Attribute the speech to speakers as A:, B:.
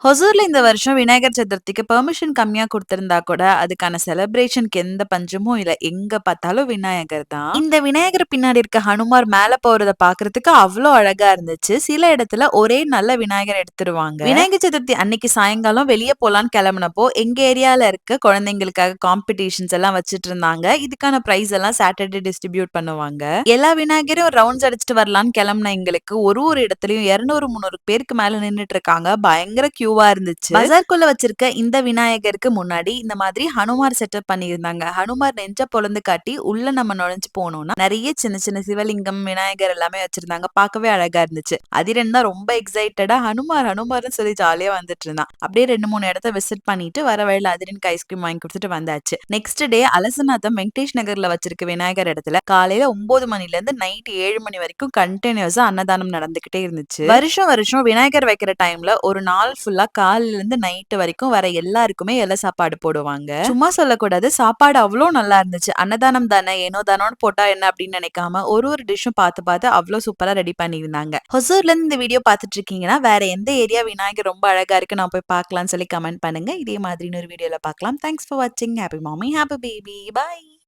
A: ஹொசூர்ல இந்த வருஷம் விநாயகர் சதுர்த்திக்கு பெர்மிஷன் கம்மியா குடுத்திருந்தா கூட, அதுக்கான செலிப்ரேஷனுக்கு எந்த பஞ்சமும் இல்ல. எங்க பார்த்தாலும் விநாயகர் தான். இந்த விநாயகர் பின்னாடி இருக்க ஹனுமார் மேல போறத பார்க்கறதுக்கு அவ்ளோ அழகா இருந்துச்சு. சில இடத்துல ஒரே நல்ல விநாயகர் எடுத்துருவாங்க. விநாயகர் சதுர்த்தி அன்னைக்கு சாயங்காலம் வெளிய போலான்னு கிளம்புனப்போ, எங்க ஏரியால இருக்க குழந்தைங்களுக்காக காம்படிஷன்ஸ் எல்லாம் வச்சுட்டு இருந்தாங்க. இதுக்கான பிரைஸ் எல்லாம் சாட்டர்டே டிஸ்ட்ரிபியூட் பண்ணுவாங்க. எல்லா விநாயகரையும் ரவுண்ட்ஸ் அடிச்சுட்டு வரலான்னு கிளம்புன எங்களுக்கு ஒரு இடத்துலயும் 200, 300 பேருக்கு மேல நின்னுட்டு இருக்காங்க. பயங்கர கியூவா இருந்துச்சு. பஜார்க்குள்ள வச்சிருக்க இந்த விநாயகருக்கு முன்னாடி இந்த மாதிரி ஹனுமார் செட்டப் பண்ணியிருந்தாங்க. ஹனுமார் நெஞ்ச பொளந்து காட்டி உள்ள நம்ம நுழைஞ்சு போனோம்னா நிறைய சின்ன சின்ன சிவலிங்கம், விநாயகர் எல்லாமே வச்சிருந்தாங்க. பார்க்கவே அழகா இருந்துச்சு. அதிரன் தான் ரொம்ப எக்ஸைட்டடா ஹனுமார் ஹனுமார்னு சொல்லி ஜாலியா வந்துட்டு இருந்தான். அப்படியே 2, 3 இடத்த விசிட் பண்ணிட்டு வர வழியில அதிரனுக்கு ஐஸ்கிரீம் வாங்கி கொடுத்துட்டு வந்தாச்சு. நெக்ஸ்ட் டே அலசநாதம் வெங்கடேஷ் நகர்ல வச்சிருக்க விநாயகர் இடத்துல காலையில 9 மணில இருந்து நைட் 7 மணி வரைக்கும் கண்டினியூஸா அன்னதானம் நடந்துகிட்டே இருந்துச்சு. வருஷம் வருஷம் விநாயகர் வைக்கிற டைம்ல ஒரு நாள் ஃபுல்லா காலையில இருந்து நைட் வரைக்கும் வர எல்லாருக்குமே இலை சாப்பாடு போடுவாங்க. சும்மா சொல்லக்கூடாது, சாப்பாடு அவ்வளோ நல்லா இருந்துச்சு. அன்னதானம் தானே ஏனோ தானோன்னு போட்டா என்ன அப்படின்னு நினைக்காம ஒரு டிஷ்ஷும் பார்த்து பார்த்து அவ்வளோ சூப்பரா ரெடி பண்ணியிருந்தாங்க. ஹொசூர்ல இருந்து இந்த வீடியோ பார்த்துட்டு இருக்கீங்கன்னா வேற எந்த ஏரியா விநாயகர் ரொம்ப அழகா இருக்கு நான் போய் பார்க்கலாம்னு சொல்லி கமெண்ட் பண்ணுங்க. இதே மாதிரி இன்னொரு வீடியோல பார்க்கலாம். தேங்க்ஸ் ஃபார் வாட்சிங். ஹாப்பி மாமி, ஹாப்பி பேபி, பாய்.